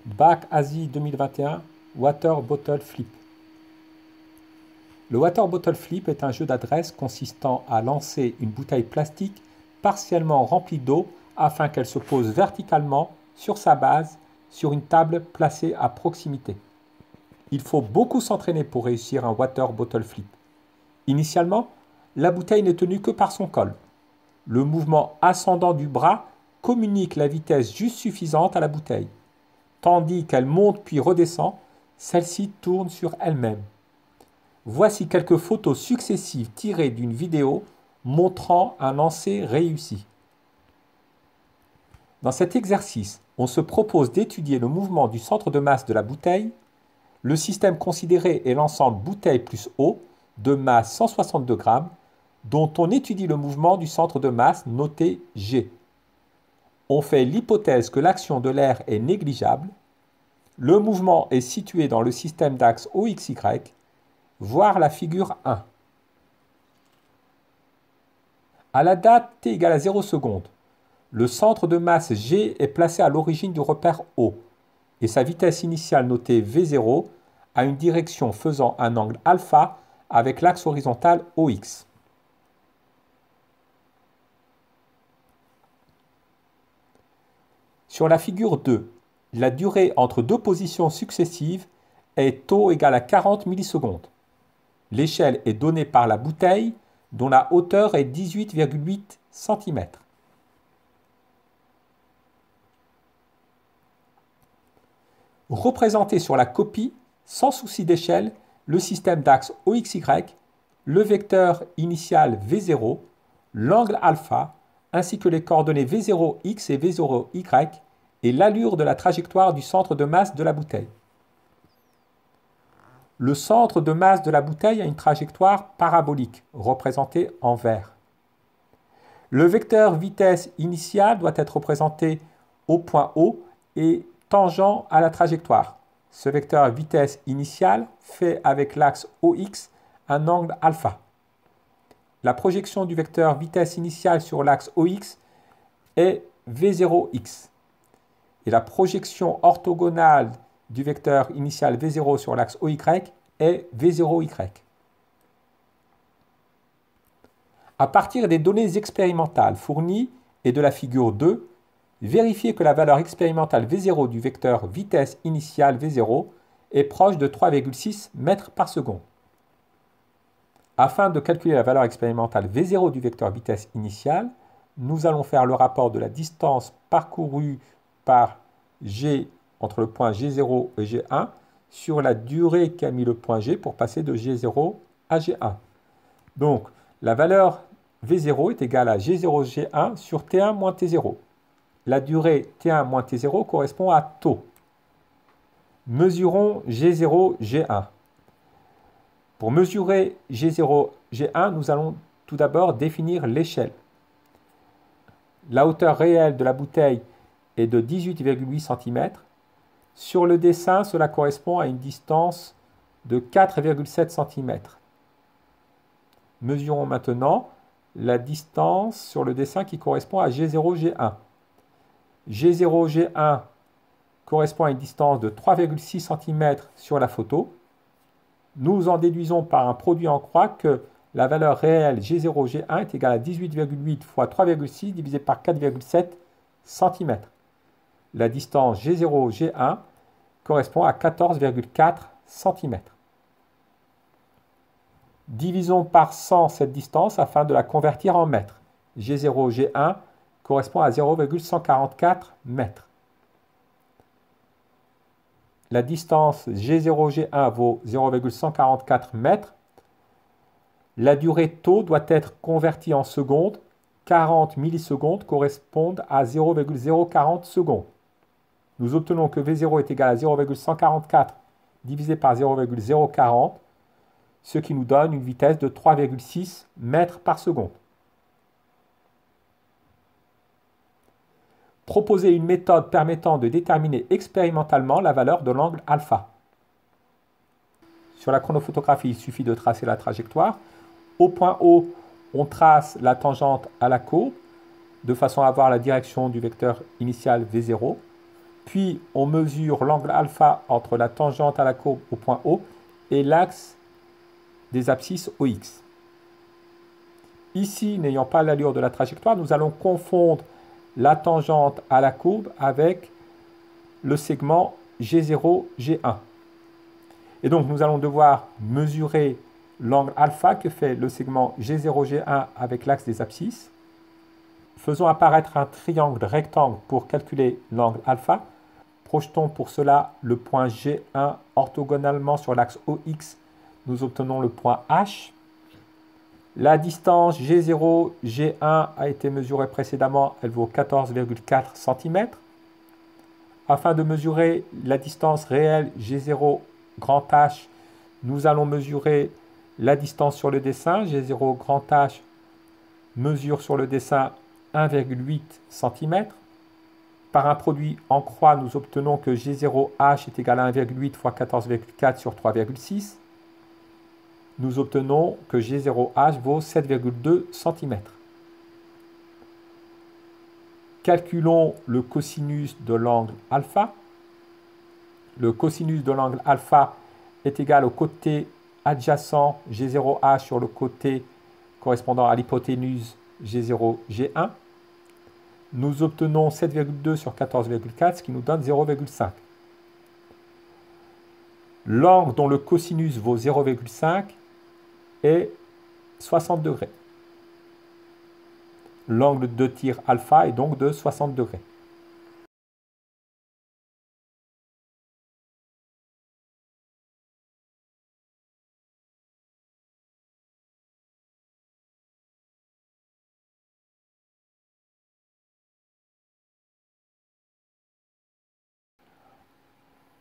Bac Asie 2021 Water Bottle Flip. Le Water Bottle Flip est un jeu d'adresse consistant à lancer une bouteille plastique partiellement remplie d'eau afin qu'elle se pose verticalement sur sa base sur une table placée à proximité. Il faut beaucoup s'entraîner pour réussir un Water Bottle Flip. Initialement, la bouteille n'est tenue que par son col. Le mouvement ascendant du bras communique la vitesse juste suffisante à la bouteille. Tandis qu'elle monte puis redescend, celle-ci tourne sur elle-même. Voici quelques photos successives tirées d'une vidéo montrant un lancer réussi. Dans cet exercice, on se propose d'étudier le mouvement du centre de masse de la bouteille. Le système considéré est l'ensemble bouteille plus eau de masse 162 grammes, dont on étudie le mouvement du centre de masse noté G. On fait l'hypothèse que l'action de l'air est négligeable. Le mouvement est situé dans le système d'axe OXY, voir la figure 1. À la date t égale à 0 secondes, le centre de masse G est placé à l'origine du repère O et sa vitesse initiale notée V0 a une direction faisant un angle alpha avec l'axe horizontal OX. Sur la figure 2, la durée entre deux positions successives est tau égale à 40 millisecondes. L'échelle est donnée par la bouteille dont la hauteur est 18,8 cm. Représentez sur la copie, sans souci d'échelle, le système d'axe OXY, le vecteur initial V0, l'angle alpha, ainsi que les coordonnées V0x et V0y et l'allure de la trajectoire du centre de masse de la bouteille. Le centre de masse de la bouteille a une trajectoire parabolique, représentée en vert. Le vecteur vitesse initiale doit être représenté au point O et tangent à la trajectoire. Ce vecteur vitesse initiale fait avec l'axe OX un angle alpha. La projection du vecteur vitesse initiale sur l'axe OX est V0x. Et la projection orthogonale du vecteur initial V0 sur l'axe OY est V0y. À partir des données expérimentales fournies et de la figure 2, vérifiez que la valeur expérimentale V0 du vecteur vitesse initiale V0 est proche de 3,6 mètres par seconde. Afin de calculer la valeur expérimentale V0 du vecteur vitesse initiale, nous allons faire le rapport de la distance parcourue par G entre le point G0 et G1 sur la durée qu'a mis le point G pour passer de G0 à G1. Donc, la valeur V0 est égale à G0 G1 sur T1 moins T0. La durée T1 moins T0 correspond à tau. Mesurons G0 G1. Pour mesurer G0 G1, nous allons tout d'abord définir l'échelle. La hauteur réelle de la bouteille est de 18,8 cm. Sur le dessin, cela correspond à une distance de 4,7 cm. Mesurons maintenant la distance sur le dessin qui correspond à G0 G1. G0 G1 correspond à une distance de 3,6 cm sur la photo. Nous en déduisons par un produit en croix que la valeur réelle G0 G1 est égale à 18,8 fois 3,6 divisé par 4,7 cm. La distance G0 G1 correspond à 14,4 cm. Divisons par 100 cette distance afin de la convertir en mètres. G0 G1 correspond à 0,144 mètres. La distance G0 G1 vaut 0,144 mètres. La durée tau doit être convertie en secondes. 40 millisecondes correspondent à 0,040 secondes. Nous obtenons que V0 est égal à 0,144 divisé par 0,040, ce qui nous donne une vitesse de 3,6 mètres par seconde. Proposez une méthode permettant de déterminer expérimentalement la valeur de l'angle alpha. Sur la chronophotographie, il suffit de tracer la trajectoire. Au point O, on trace la tangente à la courbe de façon à avoir la direction du vecteur initial V0. Puis on mesure l'angle alpha entre la tangente à la courbe au point O et l'axe des abscisses OX. Ici, n'ayant pas l'allure de la trajectoire, nous allons confondre la tangente à la courbe avec le segment G0, G1. Et donc nous allons devoir mesurer l'angle alpha que fait le segment G0, G1 avec l'axe des abscisses. Faisons apparaître un triangle rectangle pour calculer l'angle alpha. Projetons pour cela le point G1 orthogonalement sur l'axe OX. Nous obtenons le point H. La distance G0, G1 a été mesurée précédemment, elle vaut 14,4 cm. Afin de mesurer la distance réelle G0 grand H, nous allons mesurer la distance sur le dessin. G0 grand H mesure sur le dessin 1,8 cm. Par un produit en croix, nous obtenons que G0H est égal à 1,8 fois 14,4 sur 3,6. Nous obtenons que G0H vaut 7,2 cm. Calculons le cosinus de l'angle alpha. Le cosinus de l'angle alpha est égal au côté adjacent G0H sur le côté correspondant à l'hypoténuse G0, G1. Nous obtenons 7,2 sur 14,4, ce qui nous donne 0,5. L'angle dont le cosinus vaut 0,5 est 60 degrés. L'angle de tir alpha est donc de 60 degrés.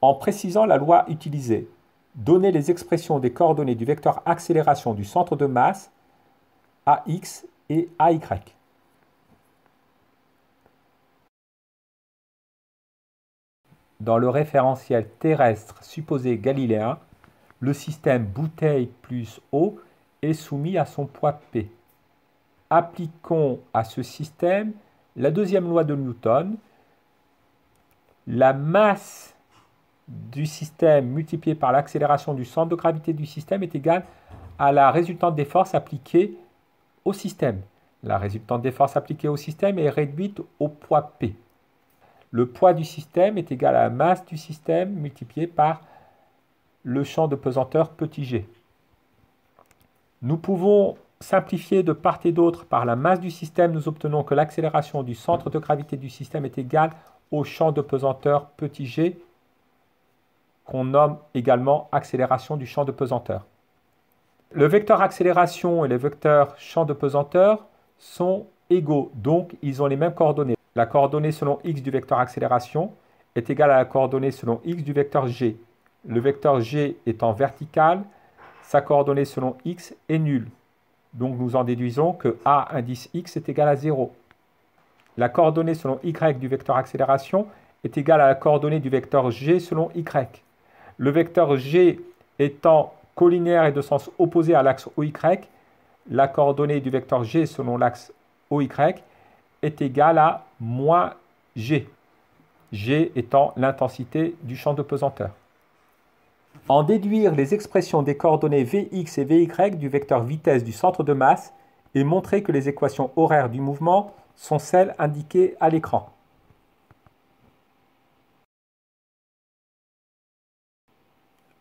En précisant la loi utilisée, donnez les expressions des coordonnées du vecteur accélération du centre de masse AX et AY. Dans le référentiel terrestre supposé galiléen, le système bouteille plus eau est soumis à son poids P. Appliquons à ce système la deuxième loi de Newton. La masse du système multiplié par l'accélération du centre de gravité du système est égale à la résultante des forces appliquées au système. La résultante des forces appliquées au système est réduite au poids P. Le poids du système est égal à la masse du système multiplié par le champ de pesanteur petit g. Nous pouvons simplifier de part et d'autre par la masse du système. Nous obtenons que l'accélération du centre de gravité du système est égale au champ de pesanteur petit g, qu'on nomme également accélération du champ de pesanteur. Le vecteur accélération et le vecteur champ de pesanteur sont égaux, donc ils ont les mêmes coordonnées. La coordonnée selon x du vecteur accélération est égale à la coordonnée selon x du vecteur g. Le vecteur g étant vertical, sa coordonnée selon x est nulle. Donc nous en déduisons que a indice x est égal à 0. La coordonnée selon y du vecteur accélération est égale à la coordonnée du vecteur g selon y. Le vecteur g étant collinéaire et de sens opposé à l'axe OY, la coordonnée du vecteur g selon l'axe OY est égale à moins g, g étant l'intensité du champ de pesanteur. En déduire les expressions des coordonnées Vx et Vy du vecteur vitesse du centre de masse et montrer que les équations horaires du mouvement sont celles indiquées à l'écran.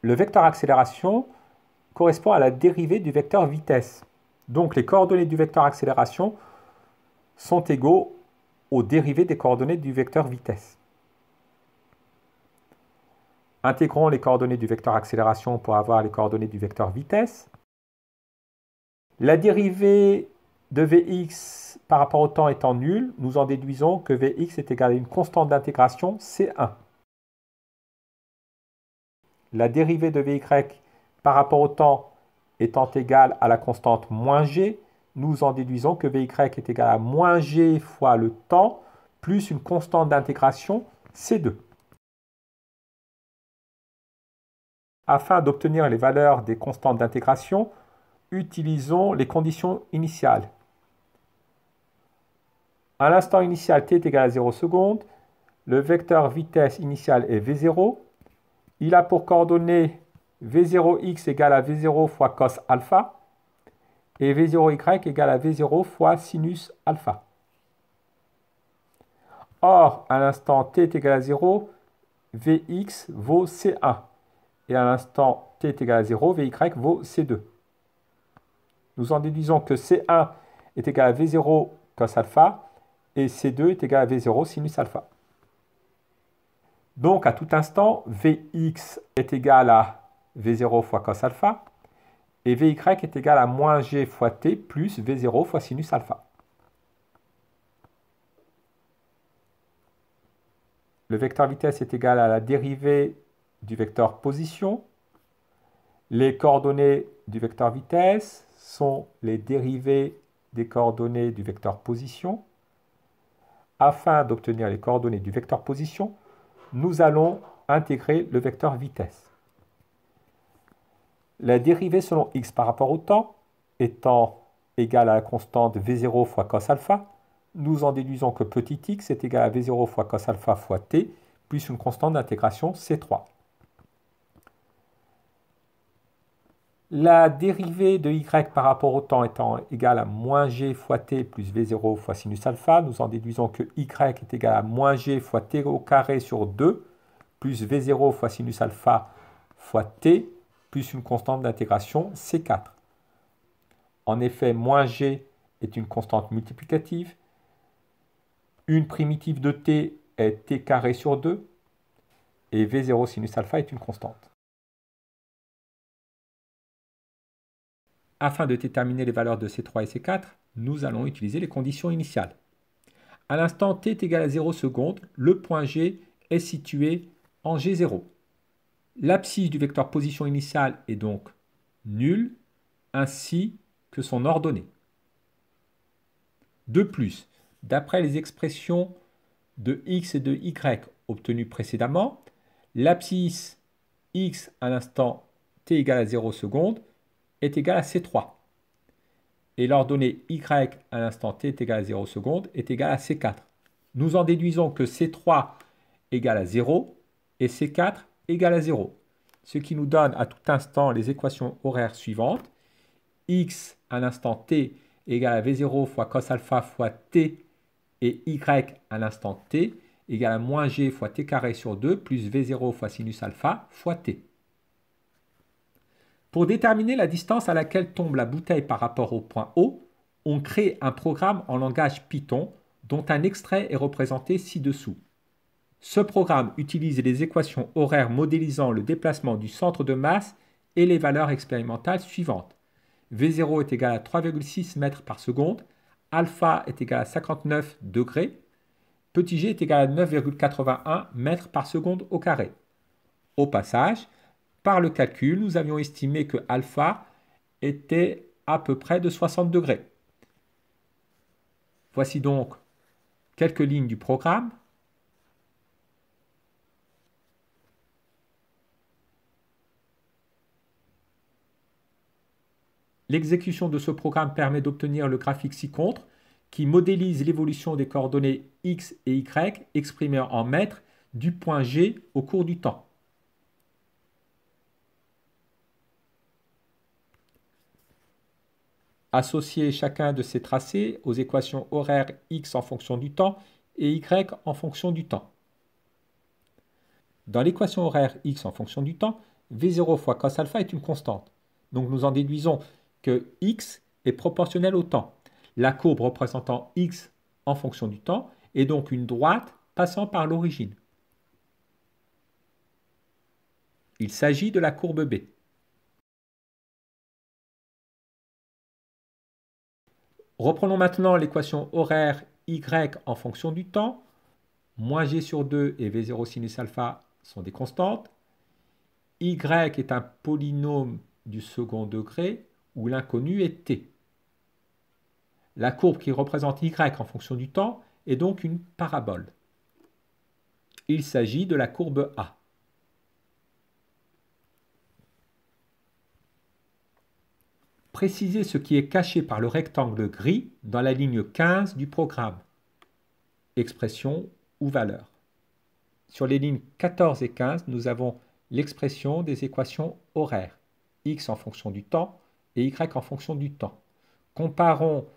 Le vecteur accélération correspond à la dérivée du vecteur vitesse. Donc les coordonnées du vecteur accélération sont égaux aux dérivées des coordonnées du vecteur vitesse. Intégrons les coordonnées du vecteur accélération pour avoir les coordonnées du vecteur vitesse. La dérivée de Vx par rapport au temps étant nulle, nous en déduisons que Vx est égal à une constante d'intégration C1. La dérivée de Vy par rapport au temps étant égale à la constante moins g, nous en déduisons que Vy est égal à moins g fois le temps plus une constante d'intégration C2. Afin d'obtenir les valeurs des constantes d'intégration, utilisons les conditions initiales. À l'instant initial t est égal à 0 secondes, Le vecteur vitesse initiale est V0. Il a pour coordonnées V0x égale à V0 fois cos alpha et V0y égale à V0 fois sinus alpha. Or, à l'instant t est égal à 0, Vx vaut C1. Et à l'instant t est égal à 0, Vy vaut C2. Nous en déduisons que C1 est égal à V0 cos alpha et C2 est égal à V0 sinus alpha. Donc, à tout instant, Vx est égal à V0 fois cos alpha et Vy est égal à moins g fois t plus V0 fois sinus alpha. Le vecteur vitesse est égal à la dérivée du vecteur position. Les coordonnées du vecteur vitesse sont les dérivées des coordonnées du vecteur position. Afin d'obtenir les coordonnées du vecteur position, nous allons intégrer le vecteur vitesse. La dérivée selon x par rapport au temps étant égale à la constante V0 fois cos alpha, nous en déduisons que petit x est égal à V0 fois cos alpha fois t, plus une constante d'intégration C3. La dérivée de y par rapport au temps étant égale à moins g fois t plus V0 fois sinus alpha, nous en déduisons que y est égal à moins g fois t au carré sur 2, plus V0 fois sinus alpha fois t, plus une constante d'intégration C4. En effet, moins g est une constante multiplicative. Une primitive de t est t carré sur 2 et V0 sinus alpha est une constante. Afin de déterminer les valeurs de C3 et C4, nous allons utiliser les conditions initiales. À l'instant t est égal à 0 secondes, le point G est situé en G0. L'abscisse du vecteur position initiale est donc nulle, ainsi que son ordonnée. De plus, d'après les expressions de x et de y obtenues précédemment, l'abscisse x à l'instant t égale à 0 secondes est égale à C3. Et l'ordonnée y à l'instant t est égale à 0 secondes est égale à C4. Nous en déduisons que C3 égale à 0 et C4 égale à 0. Ce qui nous donne à tout instant les équations horaires suivantes. X à l'instant t égale à V0 fois cos alpha fois t et y à l'instant t égale à moins g fois t carré sur 2 plus V0 fois sinus alpha fois t. Pour déterminer la distance à laquelle tombe la bouteille par rapport au point O, on crée un programme en langage Python dont un extrait est représenté ci-dessous. Ce programme utilise les équations horaires modélisant le déplacement du centre de masse et les valeurs expérimentales suivantes. V0 est égal à 3,6 mètres par seconde, alpha est égal à 59 degrés, petit g est égal à 9,81 mètres par seconde au carré. Au passage, par le calcul, nous avions estimé que alpha était à peu près de 60 degrés. Voici donc quelques lignes du programme. L'exécution de ce programme permet d'obtenir le graphique ci-contre qui modélise l'évolution des coordonnées x et y exprimées en mètres du point G au cours du temps. Associer chacun de ces tracés aux équations horaires x en fonction du temps et y en fonction du temps. Dans l'équation horaire x en fonction du temps, V0 fois cos alpha est une constante. Donc nous en déduisons que x est proportionnel au temps. La courbe représentant x en fonction du temps est donc une droite passant par l'origine. Il s'agit de la courbe B. Reprenons maintenant l'équation horaire y en fonction du temps. Moins g sur 2 et V0 sinus alpha sont des constantes. Y est un polynôme du second degré où l'inconnu est t. La courbe qui représente y en fonction du temps est donc une parabole. Il s'agit de la courbe A. Précisez ce qui est caché par le rectangle gris dans la ligne 15 du programme. Expression ou valeur. Sur les lignes 14 et 15, nous avons l'expression des équations horaires, x en fonction du temps et y en fonction du temps. Comparons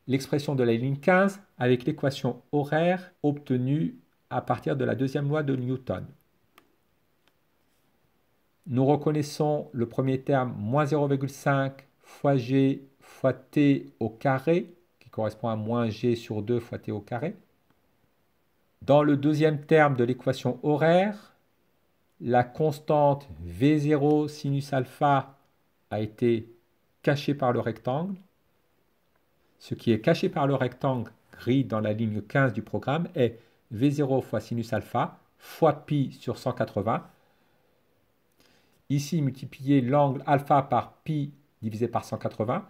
l'expression de la ligne 15 avec l'équation horaire obtenue à partir de la deuxième loi de Newton. Nous reconnaissons le premier terme moins 0,5 fois g fois t au carré, qui correspond à moins g sur 2 fois t au carré. Dans le deuxième terme de l'équation horaire, la constante V0 sinus alpha a été cachée par le rectangle. Ce qui est caché par le rectangle gris dans la ligne 15 du programme est V0 fois sinus alpha fois pi sur 180. Ici, multiplier l'angle alpha par pi divisé par 180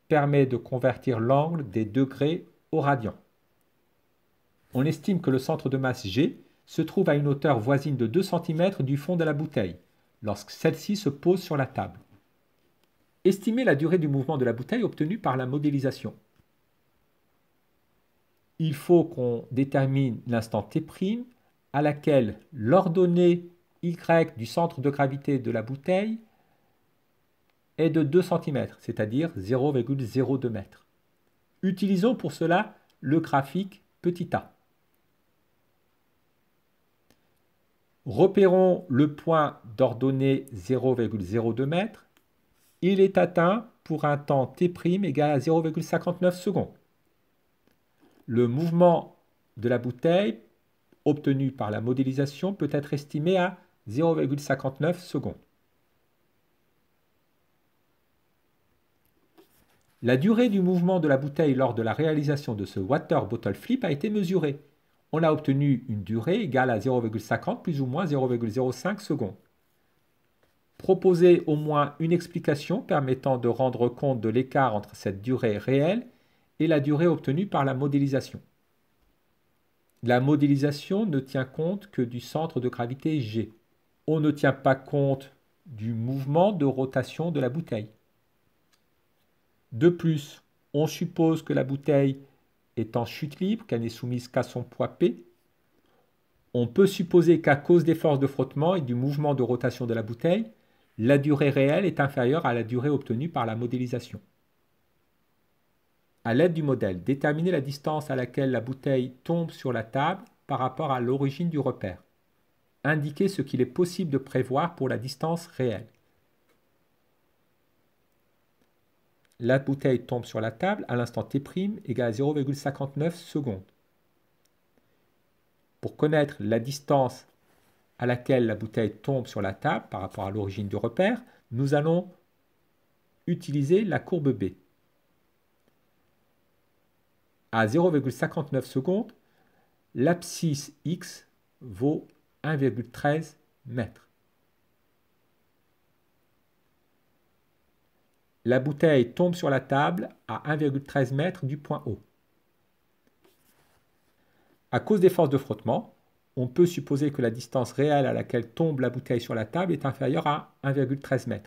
permet de convertir l'angle des degrés au radian. On estime que le centre de masse G se trouve à une hauteur voisine de 2 cm du fond de la bouteille, lorsque celle-ci se pose sur la table. Estimez la durée du mouvement de la bouteille obtenue par la modélisation. Il faut qu'on détermine l'instant t' à laquelle l'ordonnée y du centre de gravité de la bouteille est de 2 cm, c'est-à-dire 0,02 m. Utilisons pour cela le graphique petit a. Repérons le point d'ordonnée 0,02 m. Il est atteint pour un temps t' égal à 0,59 secondes. Le mouvement de la bouteille obtenu par la modélisation peut être estimé à 0,59 secondes. La durée du mouvement de la bouteille lors de la réalisation de ce water bottle flip a été mesurée. On a obtenu une durée égale à 0,50 plus ou moins 0,05 secondes. Proposez au moins une explication permettant de rendre compte de l'écart entre cette durée réelle et la durée obtenue par la modélisation. La modélisation ne tient compte que du centre de gravité G. On ne tient pas compte du mouvement de rotation de la bouteille. De plus, on suppose que la bouteille est en chute libre, qu'elle n'est soumise qu'à son poids P. On peut supposer qu'à cause des forces de frottement et du mouvement de rotation de la bouteille, la durée réelle est inférieure à la durée obtenue par la modélisation. À l'aide du modèle, déterminez la distance à laquelle la bouteille tombe sur la table par rapport à l'origine du repère. Indiquez ce qu'il est possible de prévoir pour la distance réelle. La bouteille tombe sur la table à l'instant t' égale à 0,59 secondes. Pour connaître la distance à laquelle la bouteille tombe sur la table par rapport à l'origine du repère, nous allons utiliser la courbe B. À 0,59 secondes, l'abscisse x vaut 1,13 m. La bouteille tombe sur la table à 1,13 m du point O. À cause des forces de frottement, on peut supposer que la distance réelle à laquelle tombe la bouteille sur la table est inférieure à 1,13 m.